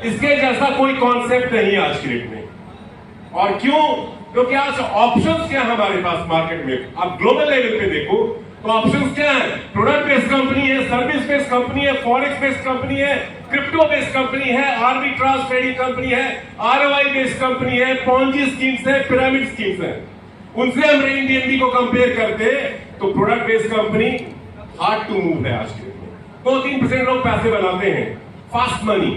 इसके जैसा कोई कॉन्सेप्ट नहीं है आज की डेट में। और क्यों? क्योंकि आज ऑप्शंस क्या है हमारे पास मार्केट में। आप ग्लोबल लेवल पे देखो तो ऑप्शंस क्या है? प्रोडक्ट बेस्ड कंपनी है, सर्विस बेस्ड कंपनी है, फॉरेक्स बेस्ड कंपनी है, क्रिप्टो बेस्ड कंपनी है, आर्बिट्राज ट्रेडिंग कंपनी है, आरओआई बेस्ड कंपनी है, पॉन्जी स्कीम्स है, पिरामिड स्कीम्स है। उनसे हम रेन बीएनबी को कंपेयर करते तो product based company hard to move है आज के डेट में। 2-3% लोग पैसे बनाते हैं, फास्ट मनी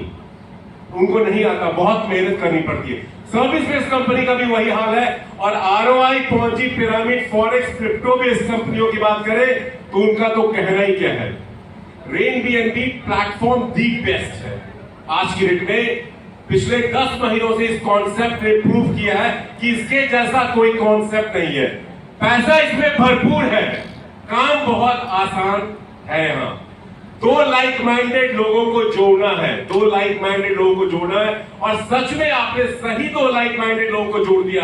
उनको नहीं आता, बहुत मेहनत करनी पड़ती है। सर्विस बेस्ड कंपनी का भी वही हाल है। और ROI, Ponzi, pyramid, forex, crypto based कंपनियों की बात करें तो उनका तो कहना ही क्या है। Rain BNB platform the best है आज की डेट में। पिछले 10 महीनों से इस कॉन्सेप्ट ने प्रूव किया है कि इसके जैसा कोई कॉन्सेप्ट नहीं है। पैसा इसमें भरपूर है, काम बहुत आसान है। यहां 2 लाइक माइंडेड लोगों को जोड़ना है, 2 लाइक माइंडेड लोगों को जोड़ना है। और सच में आपने सही 2 लाइक माइंडेड लोगों को जोड़ दिया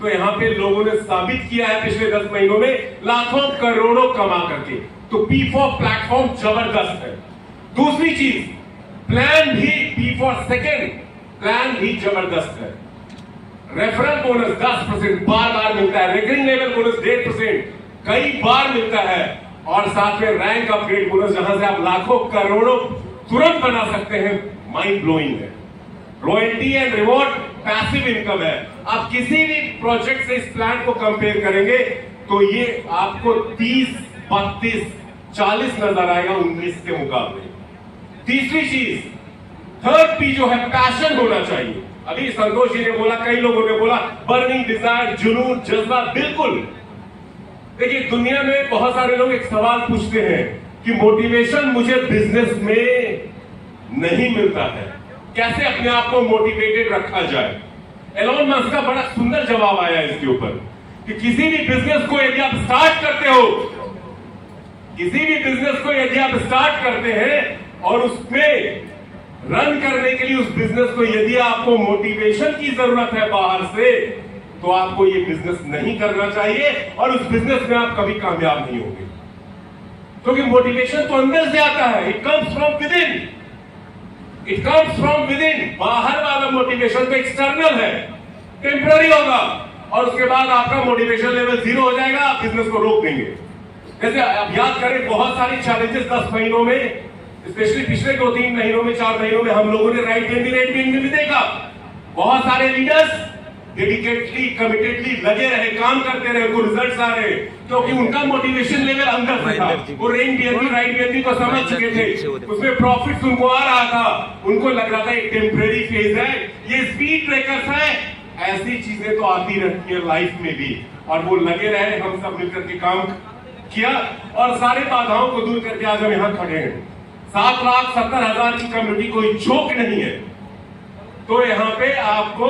तो यहां पे लोगों ने साबित किया है पिछले 10 महीनों में लाखों करोड़ों कमा करके। तो P4 प्लेटफॉर्म जबरदस्त है। दूसरी चीज, प्लान भी P4 सेकेंड प्लान भी जबरदस्त है। रेफरल बोनस 10% बार बार मिलता है, रिकरिंग लेवल बोनस 1.5% कई बार मिलता है, और साथ में रैंक अपग्रेड बोनस जहां से आप लाखों करोड़ों तुरंत बना सकते हैं। माइंड ब्लोइंग है। Royalty and reward passive income है। आप किसी भी प्रोजेक्ट से इस प्लान को कंपेयर करेंगे तो ये आपको 30, 32, 40 नजर आएगा 19 के मुकाबले। तीसरी चीज, थर्ड पी जो है, पैशन होना चाहिए। अभी संतोष जी ने बोला, कई लोगों ने बोला बर्निंग डिजायर, जुनून, जज्बा। बिल्कुल। देखिए, दुनिया में बहुत सारे लोग एक सवाल पूछते हैं कि मोटिवेशन मुझे बिजनेस में नहीं मिलता है, कैसे अपने आप को मोटिवेटेड रखा जाए। एलोन मस्क का बड़ा सुंदर जवाब आया इसके ऊपर कि किसी भी बिजनेस को यदि आप स्टार्ट करते हो, किसी भी बिजनेस को यदि आप स्टार्ट करते हैं और उसमें रन करने के लिए उस बिजनेस को यदि आपको मोटिवेशन की जरूरत है बाहर से, तो आपको ये बिजनेस नहीं करना चाहिए और उस बिजनेस में आप कभी कामयाब नहीं होंगे। क्योंकि मोटिवेशन तो अंदर से आता है, it comes from with in, it comes from with in. बाहर वाला मोटिवेशन तो एक्सटर्नल है, टेम्पररी होगा, और उसके बाद आपका मोटिवेशन लेवल 0 हो जाएगा, आप बिजनेस को रोक देंगे। जैसे आप याद करें, बहुत सारी चैलेंजेस 10 महीनों में, स्पेशली पिछले 2-3 महीनों में, 4 महीनों में हम लोगों ने रेट बीएनबी भी देखा। बहुत सारे लीडर्स डेडिकेटली, कमिटेडली लगे रहे, काम करते रहे, उनको रिजल्ट्स आ रहे, क्योंकि उनका मोटिवेशन लेवल अंदर से था। वो रेन बीएनबी, राइट बीएनबी को समझ चुके थे, उसमें प्रॉफिट्स उनको आ रहा था, उनको लग रहा था एक टेम्परेरी फेज है, ये स्पीड ब्रेकर्स है। ऐसी चीजें तो आती रहती है लाइफ में भी, और वो लगे रहे, हम सब मिलकर के काम किया और सारी बाधाओं को दूर करके आज हम यहां खड़े हैं। 7,70,000 की कम्युनिटी कोई जोक नहीं है। तो यहां पे आपको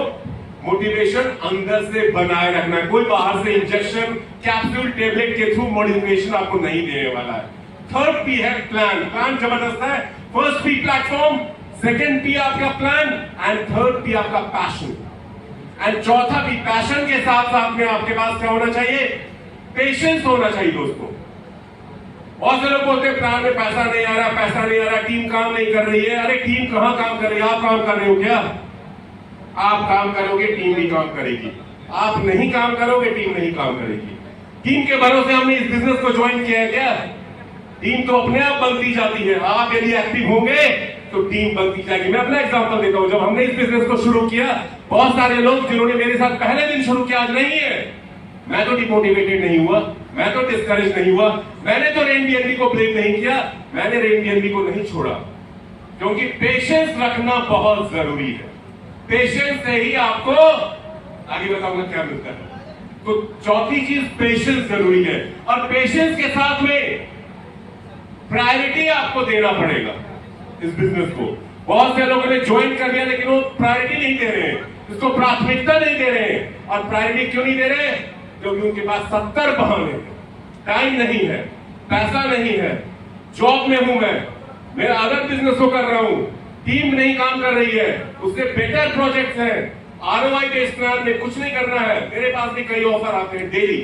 मोटिवेशन अंदर से बनाए रखना है। कोई बाहर से इंजेक्शन, कैप्सूल, टेबलेट के थ्रू मोटिवेशन आपको नहीं देने वाला है। थर्ड पी है प्लान। प्लान जबरदस्त है। First P platform, second P आपका प्लान, एंड थर्ड पी आपका पैशन, एंड चौथा पी पैशन के साथ साथ में आपके पास क्या होना चाहिए? पेशेंस होना चाहिए दोस्तों। बहुत से लोग बोलते हैं प्लान में पैसा नहीं आ रहा, पैसा नहीं आ रहा, टीम काम नहीं कर रही है। अरे टीम कहां काम कर रही है? आप काम कर रहे हो क्या? आप काम करोगे, टीम भी काम करेगी। आप नहीं काम करोगे, टीम नहीं काम करेगी। टीम के भरोसे हमने इस बिजनेस को ज्वाइन किया है क्या? टीम तो अपने आप बनती जाती है। आप यदि एक्टिव होंगे तो टीम बनती जाएगी। मैं अपना एग्जांपल देता हूं। जब हमने इस बिजनेस को शुरू किया, बहुत सारे लोग जिन्होंने मेरे साथ पहले दिन शुरू किया आज नहीं है। मैं तो डिमोटिवेटेड नहीं हुआ, मैं तो डिस्करेज नहीं हुआ, मैंने तो रेन बीएनबी को ब्लेम नहीं किया, मैंने रेन बीएनबी को नहीं छोड़ा, क्योंकि पेशेंस रखना बहुत जरूरी है। पेशेंस से ही आपको आगे बताऊंगा क्या मिलता है। तो चौथी चीज पेशेंस जरूरी है, और पेशेंस के साथ में प्रायोरिटी आपको देना पड़ेगा इस बिजनेस को। बहुत से लोगों ने ज्वाइन कर लिया लेकिन वो प्रायोरिटी नहीं दे रहे हैं, इसको प्राथमिकता नहीं दे रहे हैं। और प्रायोरिटी क्यों नहीं दे रहे? क्योंकि उनके पास 70 बहाने हैं। टाइम नहीं है, पैसा नहीं है, जॉब में हूं मैं अदर बिजनेस को कर रहा हूं, टीम नहीं काम कर रही है, उससे बेटर प्रोजेक्ट्स हैं, आरओआई बेस्ड प्लान में कुछ नहीं करना है। मेरे पास भी कई ऑफर आते हैं डेली।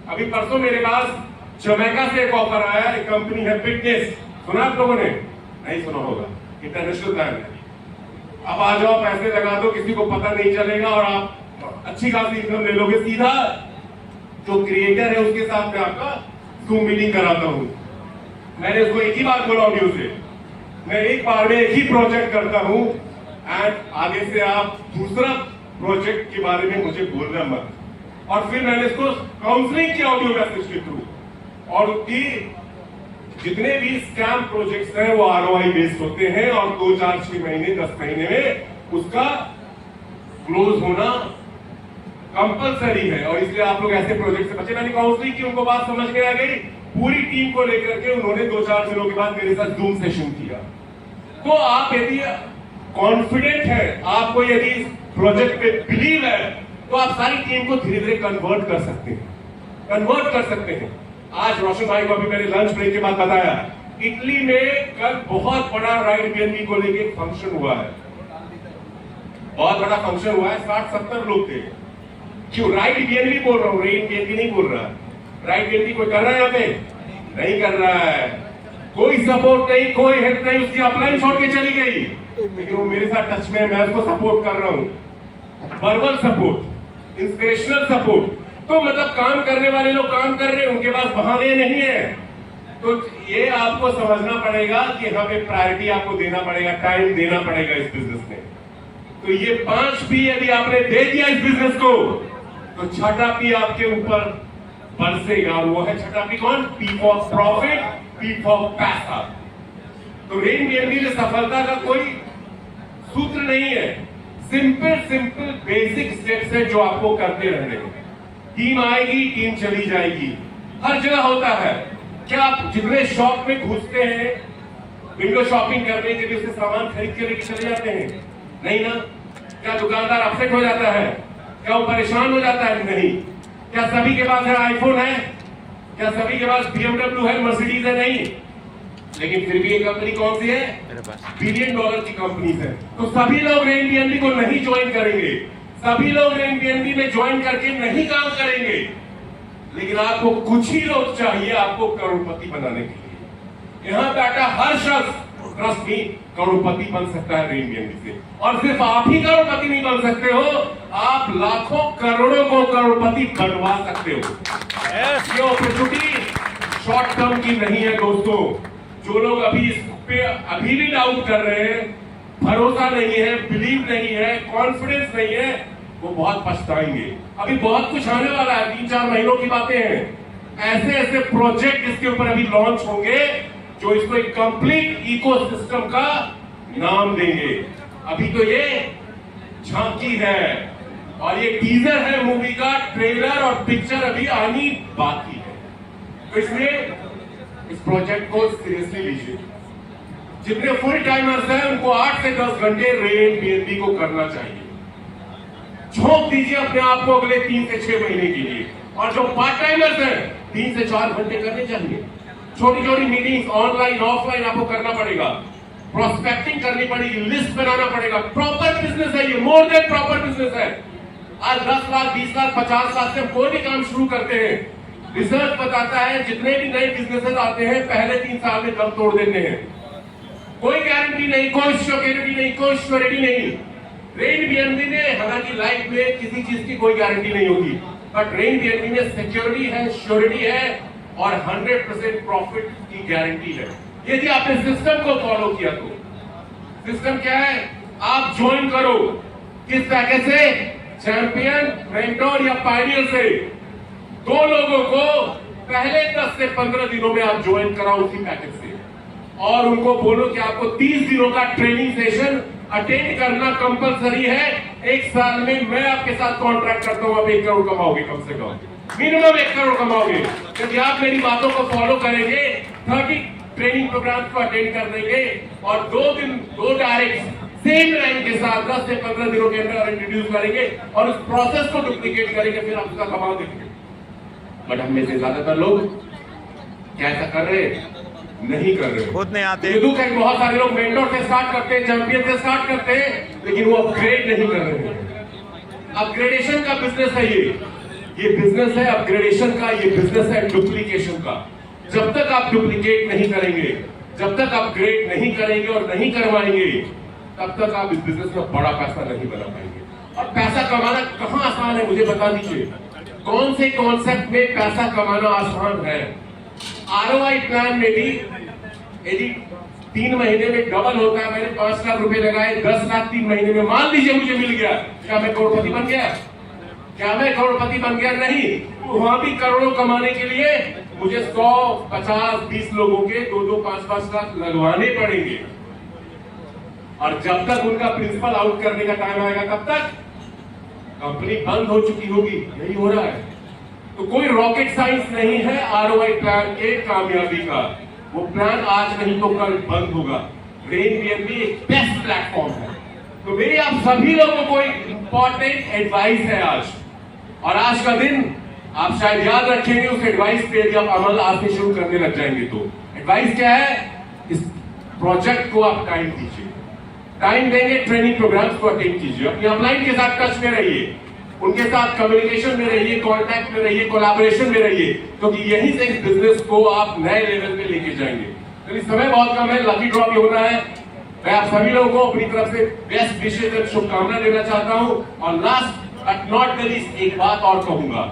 अभी परसों मेरे पास जमैका से एक ऑफर आया, एक कंपनी है फिटनेस, सुना आप लोगों ने? नहीं सुना होगा, इंटरनेशनल ब्रांड है। अब आ जाओ, पैसे लगा दो, किसी को पता नहीं चलेगा और आप अच्छी खासी इनकम ले लोगे। सीधा जो क्रिएटर है उसके साथ में आपका जूम मीटिंग कराता हूं। मैंने उसको एक ही बात बोला ऑडियो से, मैं एक बार में एक ही प्रोजेक्ट करता हूं एंड आगे से आप दूसरा प्रोजेक्ट के बारे में मुझे बोलना मत। और फिर मैंने इसको काउंसलिंग किया ऑडियो मैसेज के थ्रू, और कि जितने भी स्कैम प्रोजेक्ट्स हैं वो ROI बेस्ड होते हैं और 2, 4, 6 महीने 10 महीने में उसका क्लोज होना कंपलसरी है, और इसलिए आप लोग ऐसे प्रोजेक्ट से बचे। मैंने काउंसलिंग की, उनको बात समझ में आ गई, पूरी टीम को लेकर के उन्होंने 2-4 दिनों के बाद मेरे साथ जूम सेशन किया। तो आप यदि कॉन्फिडेंट है, आपको यदि प्रोजेक्ट पे बिलीव है, तो आप सारी टीम को धीरे धीरे कन्वर्ट कर सकते हैं। आज रोशन भाई को अभी मैंने लंच ब्रेक के बाद बताया, इटली में कल बहुत बड़ा राइड बीएनबी को लेके फंक्शन हुआ है, बहुत बड़ा फंक्शन हुआ है, 60-70 लोग थे। क्यों राइड बीएनबी बोल रहा हूं, रेन बीएनबी नहीं बोल रहा। राइड बीएनबी कोई कर रहा है यहाँ पे? नहीं कर रहा है, कोई सपोर्ट नहीं, कोई हेल्प नहीं, उसकी अपलाइन छोड़ के चली गई, लेकिन वो मेरे साथ टच में है, मैं उसको सपोर्ट कर रहा हूं, वर्बल सपोर्ट, इंस्पिरेशनल सपोर्ट। तो मतलब काम करने वाले लोग काम कर रहे हैं, उनके पास बहाने नहीं है। तो ये आपको समझना पड़ेगा कि यहाँ पे प्रायोरिटी आपको देना पड़ेगा, टाइम देना पड़ेगा इस बिजनेस में। तो ये 5 P यदि आपने दे दिया इस बिजनेस को, तो छठा P आपके ऊपर बरसेगा। वो है छठा P कौन? P for profit, P for पैसा। तो रेन बीएनबी में सफलता का कोई सूत्र नहीं है, सिंपल बेसिक स्टेप्स है जो आपको करते रहने हैं। टीम आएगी, टीम चली जाएगी, हर जगह होता है। क्या आप जितने शॉप में घुसते हैं विंडो शॉपिंग करने के लिए, उससे सामान खरीद के लेके चले जाते हैं? नहीं ना। क्या दुकानदार अपसेट हो जाता है? क्या वो परेशान हो जाता है? नहीं। क्या सभी के पास है आईफोन है? क्या सभी के पास BMW है, मर्सिडीज है? नहीं। लेकिन फिर भी ये कंपनी कौन सी है? $1 बिलियन की कंपनी है। तो सभी लोग रेन बीएनबी को नहीं ज्वाइन करेंगे, सभी लोग रेन बीएनबी में ज्वाइन करके नहीं काम करेंगे, लेकिन आपको कुछ ही लोग चाहिए आपको करोड़पति बनाने के लिए। यहां बैठा हर शख्स ट्रस्ट मी करोड़पति बन सकता है रेन बीएनबी से। और सिर्फ आप ही करोड़पति नहीं बन सकते हो, आप लाखों करोड़ों को करोड़पति बनवा सकते हो। ये अपॉर्चुनिटी शॉर्ट टर्म की नहीं है दोस्तों। जो लोग अभी इस पे अभी भी डाउट कर रहे हैं, भरोसा नहीं है, बिलीव नहीं है, कॉन्फिडेंस नहीं है, वो बहुत पछताएंगे। अभी बहुत कुछ आने वाला है, 3-4 महीनों की बातें हैं। ऐसे प्रोजेक्ट इसके ऊपर अभी लॉन्च होंगे जो इसको एक कंप्लीट इकोसिस्टम का नाम देंगे। अभी तो ये झांकी है और ये टीजर है मूवी का, ट्रेलर और पिक्चर अभी आनी बाकी है। तो इसलिए इस प्रोजेक्ट को सीरियसली लीजिए। जितने फुल टाइमर्स हैं उनको 8 से 10 घंटे रेन बीएनबी को करना चाहिए। झोंक दीजिए अपने आप को अगले 3 से 6 महीने के लिए। और जो पार्ट टाइमर्स हैं 3 से 4 घंटे करने चाहिए। छोटी छोटी मीटिंग्स ऑनलाइन ऑफलाइन आपको करना पड़ेगा, प्रोस्पेक्टिंग करनी पड़ेगी, लिस्ट बनाना पड़ेगा। प्रॉपर बिजनेस है ये, मोर देन प्रॉपर बिजनेस है। आज 10 लाख 20 लाख 50 लाख से कोई भी काम शुरू करते हैं, रिसर्च बताता है जितने भी नए बिजनेसेस आते हैं पहले 3 साल में दम तोड़ देते हैं। कोई गारंटी नहीं, कोई सिक्योरिटी नहीं, कोई श्योरिटी नहीं। रेन बीएनबी में हालांकि लाइफ में किसी चीज की कोई गारंटी नहीं होगी, बट रेन बीएनबी में सिक्योरिटी है, श्योरिटी है और 100% प्रॉफिट की गारंटी है यदि आपने सिस्टम को फॉलो किया। तो सिस्टम क्या है? आप ज्वाइन करो किस पैकेज से? चैंपियन, मेंटोर या पायनियर से। 2 लोगों को पहले 10 से 15 दिनों में आप ज्वाइन कराओ उसी पैकेज से, और उनको बोलो कि आपको 30 दिनों का ट्रेनिंग सेशन अटेंड करना कंपलसरी है। 1 साल में मैं आपके साथ कॉन्ट्रैक्ट करता हूं, आप 1 करोड़ कमाओगे, कम से कम मिनिमम 1 करोड़ कमाओगे यदि आप मेरी बातों को फॉलो करेंगे। 30 ट्रेनिंग प्रोग्राम को अटेंड कर देंगे और 2 डायरेक्ट सेम लाइन के साथ 10 से 15 दिनों के अंदर इंट्रोड्यूस करेंगे और उस प्रोसेस को डुप्लीकेट करेंगे, फिर आप उसका कमाल देखेंगे। बट हम में से ज्यादातर लोग क्या ऐसा कर रहे हैं? नहीं कर रहे, खुद नहीं आते। दुख है, बहुत सारे लोग मेंटोर से स्टार्ट करते हैं, चैंपियन से स्टार्ट करते हैं, लेकिन वो अपग्रेड नहीं कर रहे हैं। अपग्रेडेशन का बिजनेस है ये बिजनेस है अपग्रेडेशन का, ये बिजनेस है डुप्लीकेशन का। जब तक आप डुप्लीकेट नहीं करेंगे, जब तक अपग्रेड नहीं करेंगे और नहीं करवाएंगे, तब तक आप इस बिजनेस में बड़ा पैसा नहीं बना पाएंगे। और पैसा कमाना कहाँ आसान है, मुझे बता दीजिए, कौन से कॉन्सेप्ट में पैसा कमाना आसान है? आरओआई प्लान में भी यदि 3 महीने में डबल होता है, मैंने 5 लाख रुपए लगाए, 10 लाख 3 महीने में, मान लीजिए मुझे मिल गया, क्या मैं करोड़पति बन गया? क्या मैं करोड़पति बन गया? नहीं। वहां भी करोड़ों कमाने के लिए मुझे 100, 50, 20 लोगों के 2-2, 5-5 लाख लगवाने पड़ेंगे। और जब तक उनका प्रिंसिपल आउट करने का टाइम आएगा, तब तक कंपनी बंद हो चुकी होगी। यही हो रहा है। तो कोई रॉकेट साइंस नहीं है आरओआई प्लान के कामयाबी का। वो प्लान आज नहीं तो कल बंद होगा। रेनबीएनबी एक बेस्ट प्लेटफॉर्म है। तो मेरी आप सभी लोगों को एक इंपॉर्टेंट एडवाइस है आज, और आज का दिन आप शायद याद रखेंगे उस एडवाइस पे, यदि आप अमल आज से शुरू करने लग जाएंगे। तो एडवाइस क्या है? इस प्रोजेक्ट को आप टाइम दीजिए, टाइम देंगे, ट्रेनिंग प्रोग्राम्स को अटेंड कीजिए, अपनी अपलाइन के साथ टच में रहिए, उनके साथ कम्युनिकेशन में रहिए, कांटेक्ट में रहिए, कोलैबोरेशन में रहिए, क्योंकि यही से इस बिजनेस को आप नए लेवल पे लेके जाएंगे। तो इस समय बहुत कम है, लकी ड्रॉ भी होना है। मैं आप सभी लोगों को अपनी तरफ से बेस्ट विशेष और शुभकामना देना चाहता हूं। और last but not the least एक बात और कहूंगा,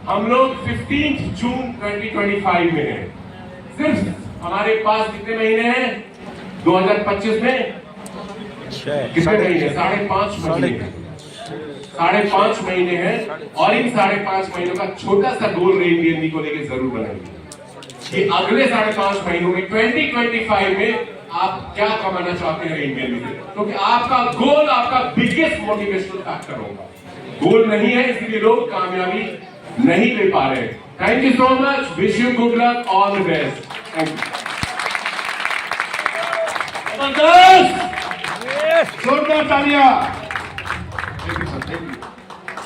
हम लोग 15 जून 2025 में हैं। सिर्फ हमारे पास कितने महीने हैं 2025 में? कितने महीने? 5.5 महीने। 5.5 महीने हैं, और इन 5.5 महीनों का छोटा सा गोल रेनबीएनबी को लेकर जरूर बनाएंगे कि अगले 5.5 महीनों में 2025 में आप क्या कमाना चाहते हैं रेनबीएनबी से, क्योंकि आपका गोल आपका बिगेस्ट मोटिवेशनल फैक्टर होगा। गोल नहीं है, इसलिए लोग कामयाबी नहीं ले पा रहे। Thank you so much, wish you good luck, all the best. Thank you. जबरदस्त, जोरदार तालियां। Thank you sir, thank you.